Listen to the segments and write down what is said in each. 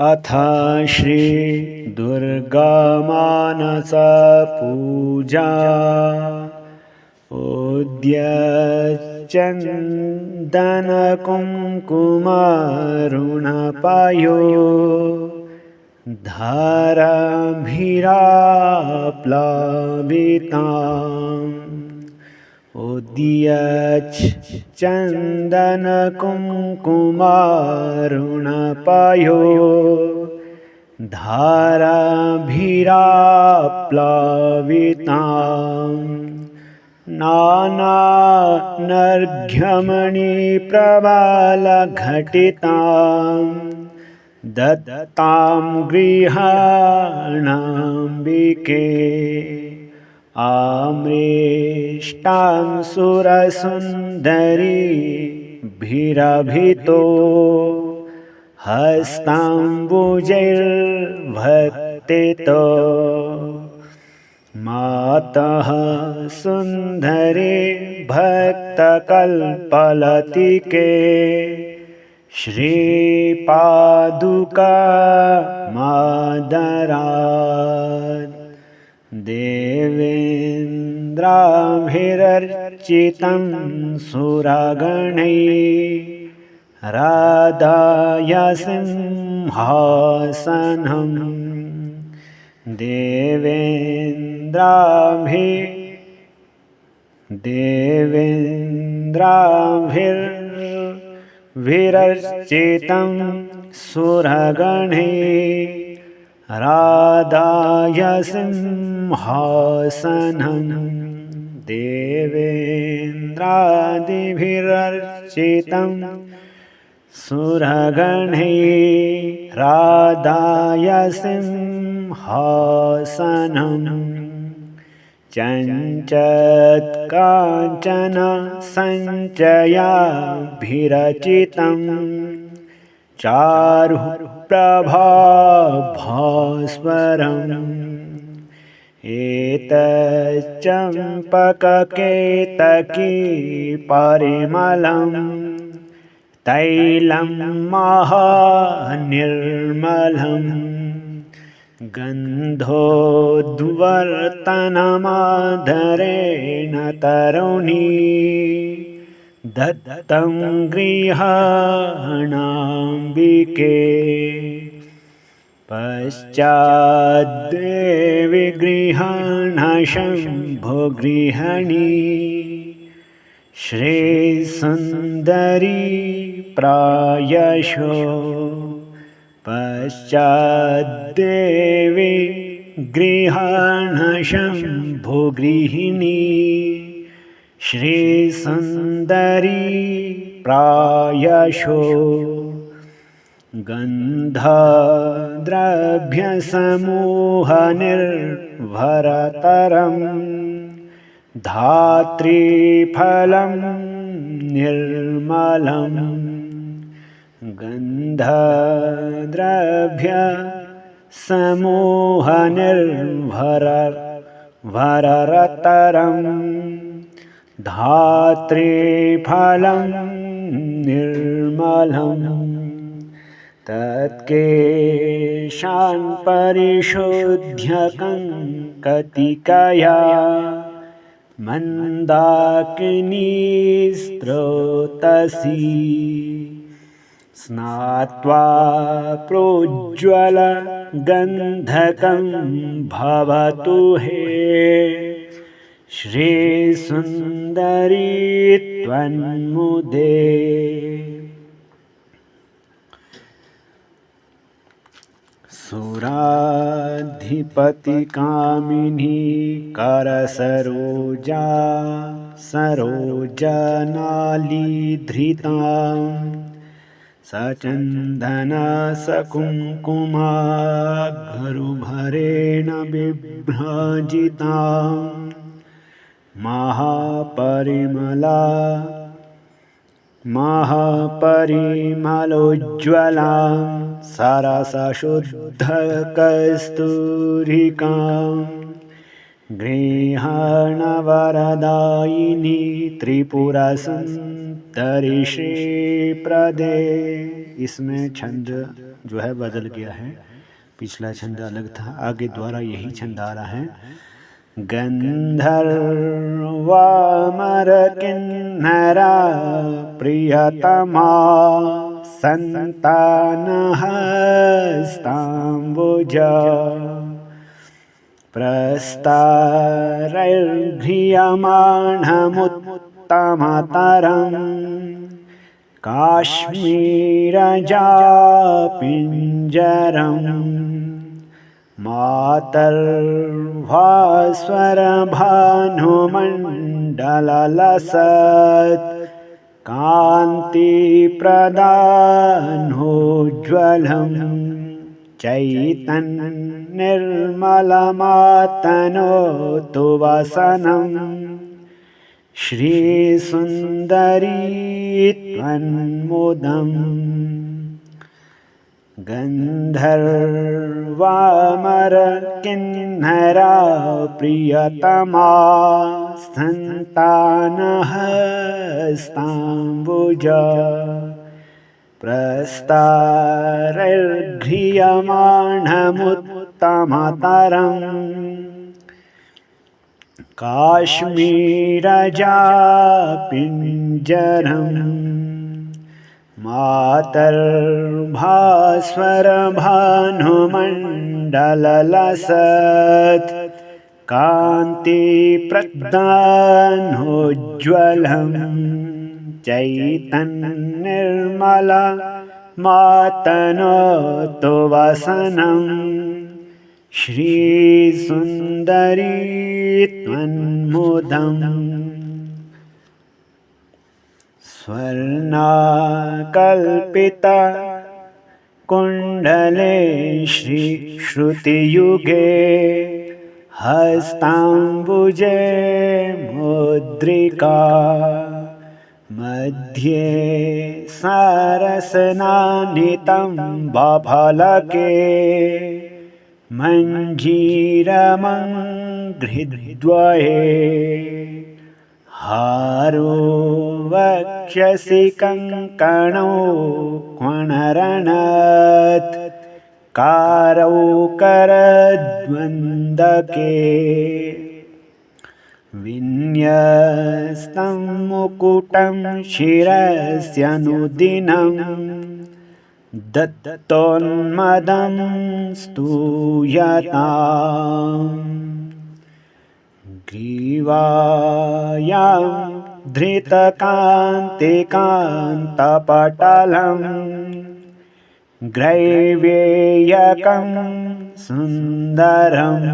अथ श्री दुर्गा मानस पूजा। उद्यच्चन्दन कुङ्कुमारुणपायो धाराभिराप्लाविताम्। उद्यच्चन्दन कुङ्कुमारुणपायो धाराभिराप्लाविताम्। नानानर्घ्यमणिप्रवालघटिताम् दत्तां गृहाणाम्बिके। आमृष्टां सुरसुन्दरीभिरभितो हस्ताम्बुजैर्भक्तितो। मातः सुन्दरे भक्तकल्पलतिके श्रीपादुकामादरात्। देवेन्द्राभिरर्चितं सुरगणैः राधाय सिंहासनम्। देवेन्द्राभिरर्चितं सुरगणैः राधाय सिंहासनम्। देवेन्द्रादिभिरर्चितं सुरगणैः राधाय सिंहासनम्। चञ्चत्काञ्चन सञ्चयाभिरचितं चारुप्रभाभास्वरम्। एतच्चम्पककेतकी परिमलं तैलं महानिर्मलम्। गन्धोद्वर्तनमादरेण तरुणी दत्तं गृहाणाम्बिके। पश्चाद्देवि गृहाणशम्भुगृहिणी श्रीसुन्दरी प्रायशो। पश्चाद्देवि गृहाणशम्भुगृहिणी श्रीसुन्दरी प्रायशो। गन्धद्रव्यसमूहनिर्भरतरं धात्रीफलं निर्मलम्। गन्धद्रव्यसमूहनिर्भरतरं धात्रीफलं निर्मलम्। तत्केशान् परिशोध्य कङ्कतिकया मन्दाकिनीस्रोतसी स्नात्वा प्रोज्ज्वलगन्धकं भवतु हे श्रीसुन्दरी त्वन्मुदे। सुराधिपतिकामिनी करसरोजा सरोजनालीधृतां सचन्दना सकुङ्कुमाघ्रुभरेण बिभ्राजितां महापरिमलोज्ज्वलां सरसशुद्धकस्तूरिकां गृहाणवरदायिनी त्रिपुरसुन्दरी श्रीप्रदे। इसमें छंद जो है बदल गया है। पिछला छंद अलग था, आगे द्वारा यही छंद आ रहा है। गंधर्वामर किन्नरा प्रियतमा संतानहस्ताम्बुजा प्रस्तारैर्घ्रियमाणमुत्तमतरम् काश्मीरजापिञ्जरम् मातर्भास्वरभानुमण्डललसत् कान्तिप्रदानोज्ज्वलम् चैतन्निर्मलमातनोतु वसनम् श्रीसुन्दरी त्वन्मुदम् गन्धर्वामर किन्नरा प्रियतमा संतानहस्ताम्बुजा प्रस्तारैर्घ्रियमाणमुत्तमतरम् काश्मीरजापिञ्जरम् मातर्भास्वरभानुमण्डललसत् कान्तिप्रदानोज्ज्वलम् चैतन्निर्मलमातनोतु वसनम् श्रीसुन्दरी त्वन्मुदम् स्वर्णाकल्पिता कुण्डले श्रुतियुगे हस्ताम्बुजे मुद्रिका मध्ये सारसनानितं बफलके मञ्जीरमङ्घ्रिद्वये हारो वक्षसि कङ्कणो क्वणरणत् कारौ करद्वन्दके विन्यस्तं मुकुटं शिरस्यनुदिनं दत्तोन्मदं स्तूयताम् ग्रीवायां धृतकान्तिकान्तपटलम् ग्रैवेयकं सुन्दरम्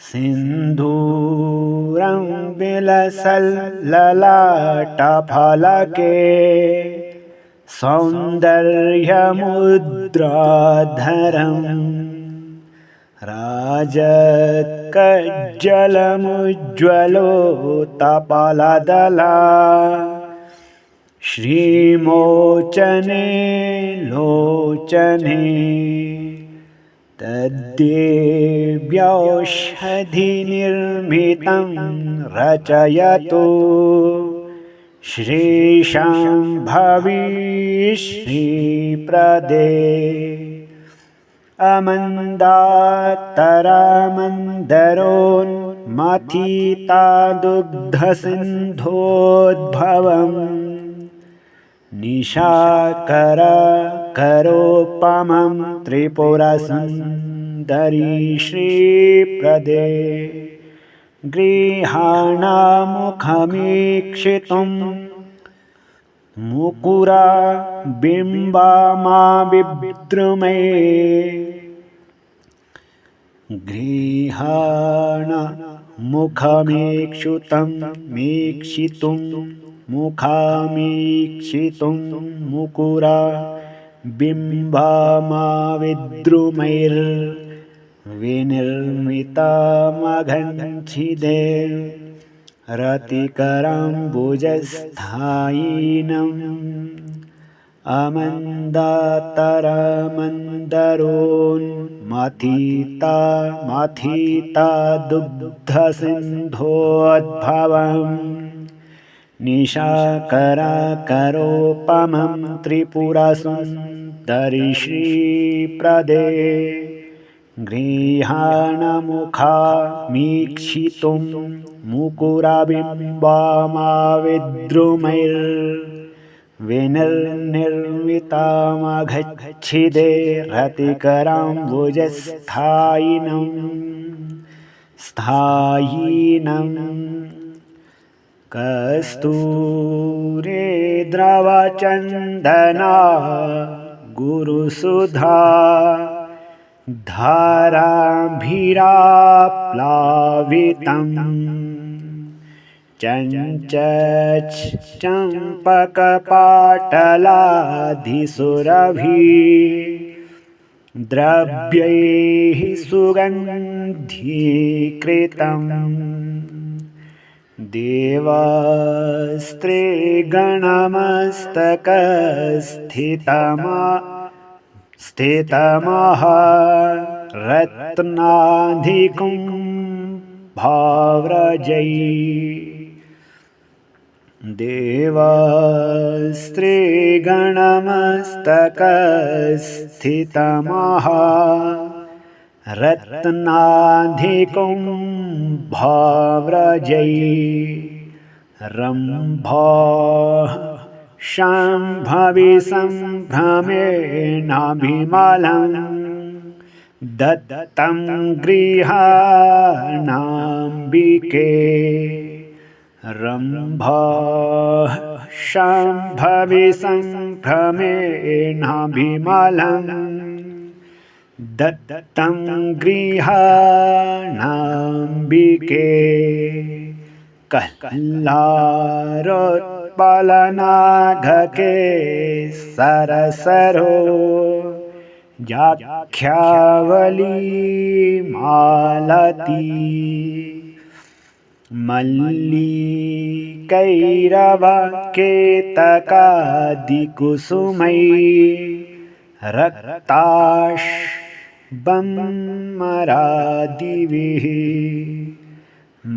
सिन्दूरं विलसल्ललाटफलके सौन्दर्यमुद्राधरम् राजत्कज्जलमुज्ज्वलोत्पलदला श्रीमोचने लोचने तद्देव्यौषधिनिर्मितं रचयतु श्रीशाम्भवी श्रीप्रदे अमन्दातरामन्दरोन्मथिता दुग्धसिन्धोद्भवम् निशाकरकरोपमं त्रिपुरसुन्दरी श्रीप्रदे गृहाणामुखमीक्षितुं मुकुरा बिम्बमाविद्रुमे गृहाणमुखमीक्षितं मुखामीक्षितुं मुकुरा बिम्बमाविद्रुमैर्विनिर्मितमघञ्छिदे रतिकराम्बुजस्थायिनम् अमन्दातरामन्दरोन्मथिता दुग्धसिन्धोद्भवम् निशाकरकरोपमं त्रिपुरसुन्दरी दर्शिप्रदे गृहाणमुखामीक्षितुं मुकुराबिम्बामाविद्रुमैर्विनिर्मितामघच्छिदे रतिकराम्बुजस्थायिनं कस्तूरे द्रवचन्दना गुरुसुधा धाराभिराप्लावितं चञ्चक्षम्पकपाटलाधिसुरभिः द्रव्यैः सुगन्धीकृतं देवस्त्रीगणमस्तकस्थितमः रत्नाधिकं भाव्रजैः देवस्त्रीगणमस्तकस्थितमः रत्नाधिकं भाव्रजैः रम्भा शाम्भवी सम्भ्रमेणाभिमलं दत्तं गृहाणाम्बिके रम्भा शाम्भवी सम्भ्रमेणाभिमलं दत्तं गृहाणाम्बिके कह्लारोत्पलनाघके सरसरो जाख्यावली मालती मल्लिकैरवकेतकादिकुसुमैः रक्ताश्बम्मरादिभिः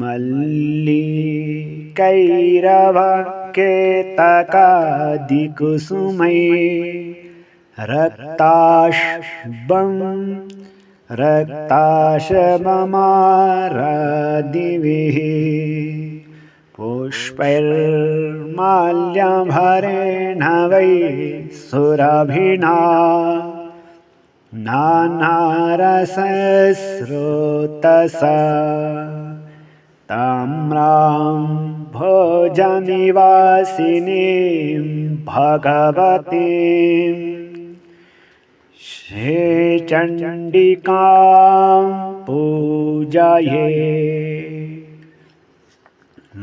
मल्लिकैरवकेतकादिकुसुमैः रक्ताशममारादिभिः पुष्पैर्माल्यभरेण वै सुरभिना नानारसस्रोतसा ताम्रां भोजनिवासिनीं भगवतीं श्रीचण्डिकां पूजये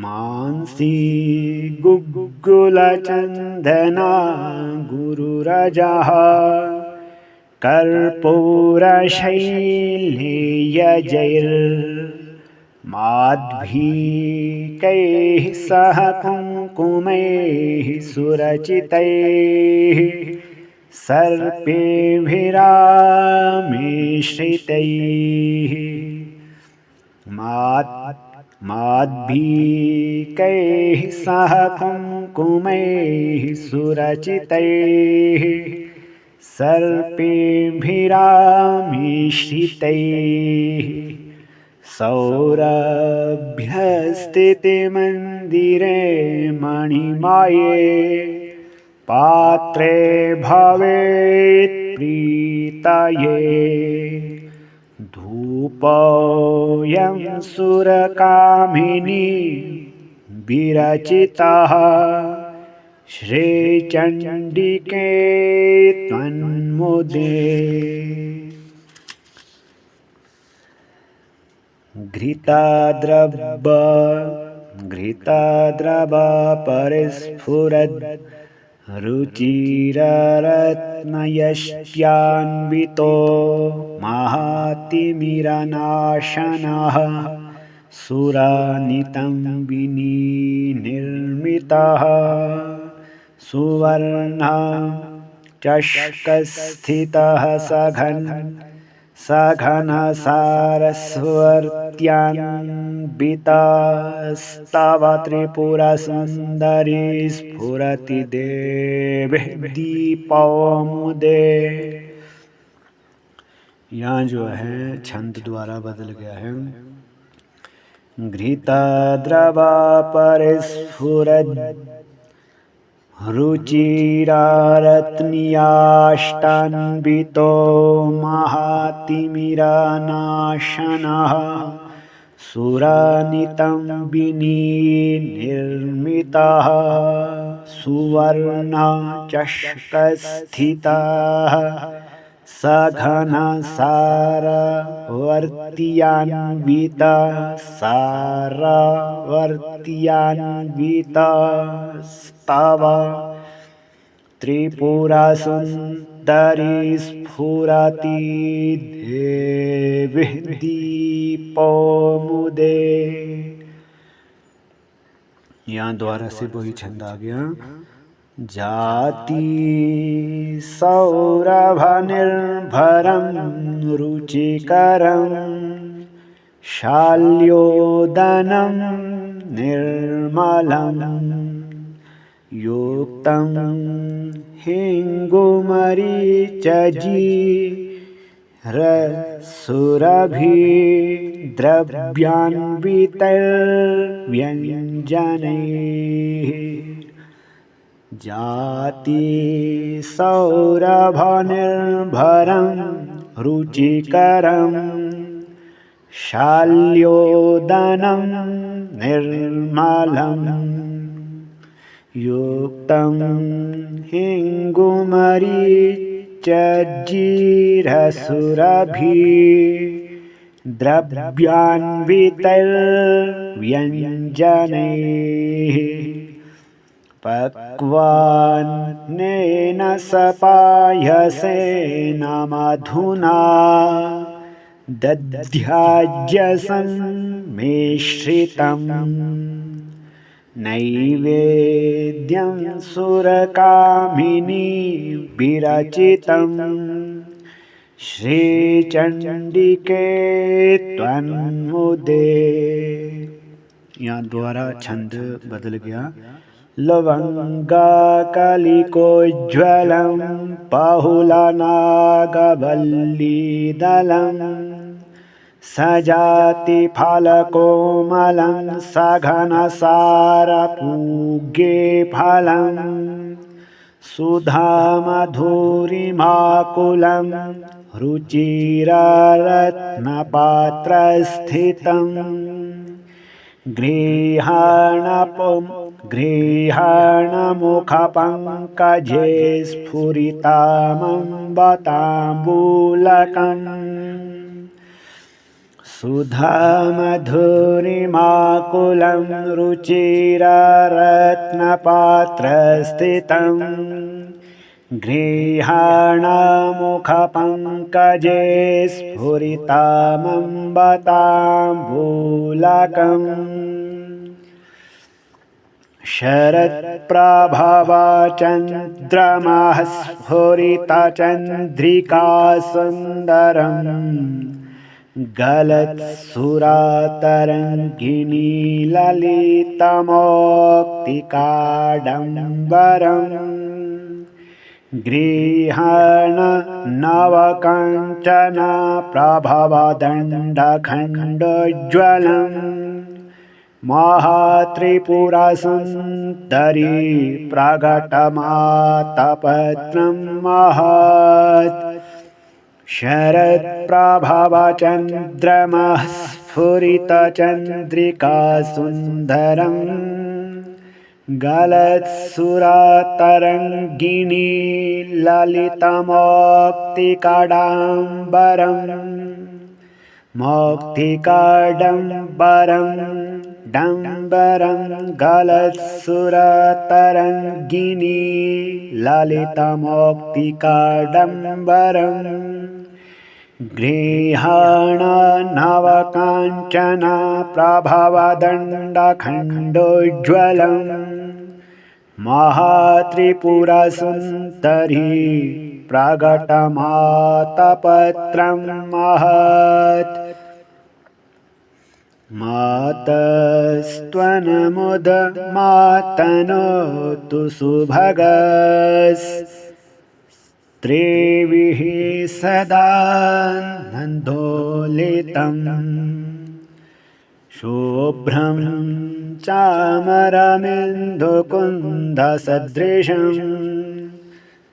मांसी गुग्गुलचन्दना गुरुरजः कर्पूरशैलेयजैर्माध्वीकैः सह कुङ्कुमैः सुरचितैः सर्पेभिरामिश्रितैः माध्वीकैः सह कुङ्कुमैः सुरचितैः सर्पेभिरामिश्रितैः सौरभ्यस्थितिमन्दिरे मणिमये पात्रे भवेत् प्रीतये धूपोऽयं सुरकामिनी विरचितः श्रीचण्डिके त्वन्मुदे घृताद्रव परिस्फुरद् रुचिररत्नयष्ट्यान्वितो महातिमिरनाशनः सुरानितं विनिर्मितः सुवर्ण चषकस्थितः सघन् सघनसारस्वर्त्यान्वितास्तव त्रिपुरसुन्दरी स्फुरति देवी दीपौमुदे। यहाँ जो है छंद द्वारा बदल गया है। घृतद्रवा परिस्फुरद् रुचिरारत्न्याष्टान्वितो महातिमिरनाशनः सुरानितं विनिर्मितः सुवर्णचषकस्थितः सारवर्त्यान्वितस्तव त्रिपुरसुन्दरी स्फुरति देवी दीपौमुदे। यहाँ द्वारा से वही छंद आ गया। जाति सौरभनिर्भरं रुचिकरं शाल्योदनं निर्मलं युक्तं हिङ्गुमरीचजीरसुरभिद्रव्यान्वितैर्व्यञ्जनैः जाति सौरभनिर्भरं रुचिकरं शाल्योदनं निर्मलं युक्तं हिङ्गुमरीचजीरसुरभिद्रव्यान्वितैर्व्यञ्जनैः पक्वान्नेन सपायसेन मधुना दध्याज्यसम्मिश्रितं नैवेद्यं सुरकामिनी विरचितं श्रीचण्डिके त्वन्मुदे। यहाँ द्वारा छंद बदल गया। लवङ्गाकलिकोज्ज्वलं बहुलनागवल्लीदलं सजातिफलकोमलं सघनसारपूगे फलं सुधामधुरिमाकुलं रुचिररत्नपात्रस्थितं गृहाणमुखपङ्कजे स्फुरितामम्बताम्बूलकम् सुधामधुरिमाकुलं रुचिररत्नपात्रस्थितं गृहाणमुखपङ्कजे स्फुरितामम्बताम्बूलकम् शरत्प्रभवचन्द्रमः स्फुरितचन्द्रिका सुन्दरं गलत्सुरातरङ्गिनी ललितमौक्तिकाडम्बरं गृहाणनवकाञ्चन प्रभवदण्डखण्डोज्ज्वलम् महात्रिपुरसुन्दरी प्रकटमातपत्रं महत् शरत्प्रभवचन्द्रमः स्फुरितचन्द्रिका सुन्दरं गलत्सुरातरङ्गिनी ललितमौक्तिकाडम्बरं मौक्तिकाडम्बरं डम्बरं गलत्सुरतरङ्गिनी ललितमौक्तिकाडम्बरं गृहाणनवकाञ्चन प्रभवदण्डखण्डोज्ज्वलं महात्रिपुरसुन्दरी प्रगटमातपत्रं महत् मातस्त्वनमुदमातनोतु सुभगस्त्रीभिः सदा नन्दोलितम् शुभ्रं चामरमिन्दुकुन्दसदृशं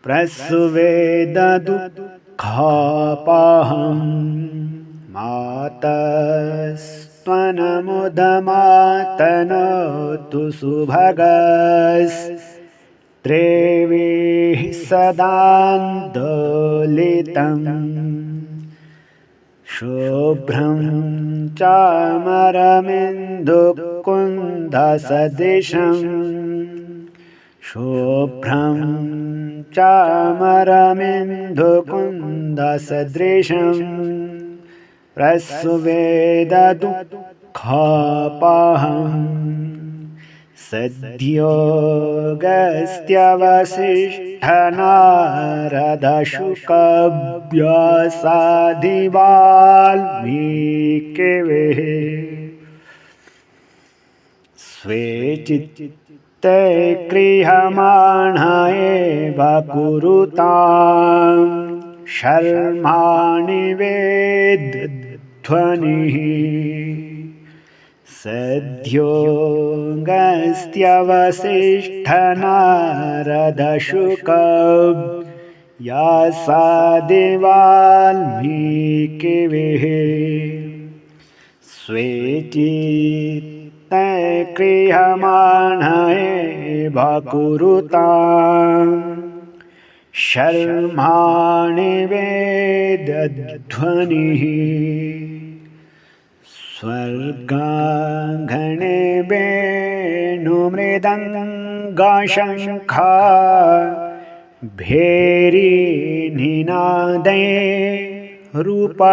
प्रस्वेददुःखापाहं मातस्त्वनमुदमातनोतु सुभगस्त्रीभिः सदान्दोलितम् शुभ्रं चामरमिन्दुकुन्दसदृशं शुभ्रं चामरमिन्दुकुन्दसदृशं प्रस्वेददुःखापाहं सद्योगस्त्यवसिष्ठनारदशुकव्यासादिवाल्मीकिभिः स्वे चित्ते क्रियमाण एव कुरुतां शर्माणि वेदध्वनिः सद्योगस्त्यवसिष्ठनारदशुकव्यासादिवाल्मीकिभिः स्वे चित्ते क्रियमाण एव कुरुतां शर्माणि वेदध्वनिः स्वर्गाङ्गणे वेणुमृदङ्गशङ्खा भेरीनिनादे रूपगीयमाना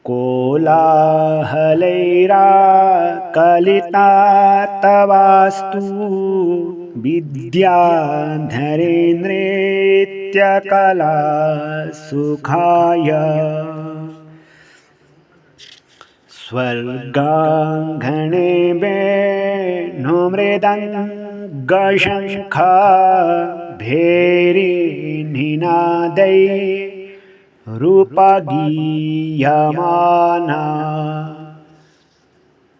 कोलाहलैराकलिता तवास्तु विद्याधरेन्द्रेत्यकला सुखाय स्वर्गाङ्गणे वेणुमृदङ्गशङ्खा भेरीनिनादै रूपगीयमाना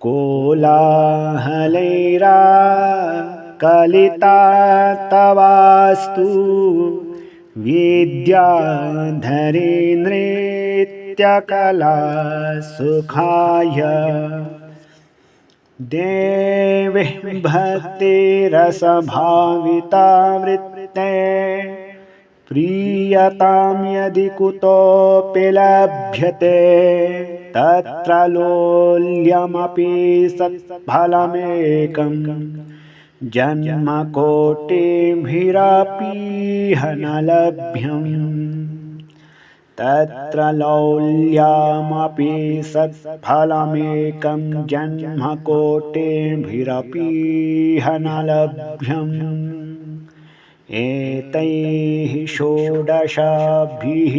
कोलाहलैराकलिता तवास्तु विद्याधरेन्द्रेत्यकला सुखाय देवी भक्तिरसभाविता वृत्ते प्रीयतां यदि कुतोऽपि लभ्यते तत्र लोल्यमपि सत्फलमेकं जन्मकोटिभिरपीह न लभ्यम् तत्र लौल्यमपि सत्फलमेकं जन्मकोटिभिरपीह न लभ्यम् एतैः षोडशाभिः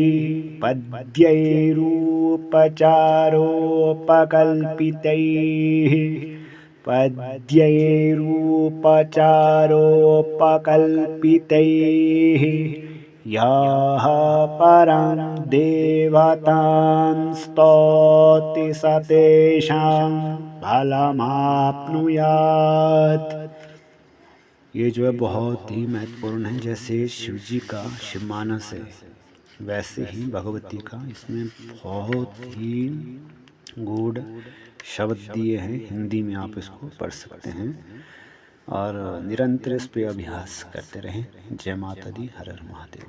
पद्यैरुपचारोपकल्पितैः याः परं देवतां स्तौति स तेषां फलमाप्नुयात्। ये जो है बहुत ही महत्वपूर्ण है। जैसे शिव जी का शिवमानस है वैसे ही भगवती का इसमें बहुत ही गूढ़ शब्द दिए हैं। हिंदी में आप इसको पढ़ सकते हैं और निरंतर इस पर अभ्यास करते रहें। जय माता दी, हर हर महादेव।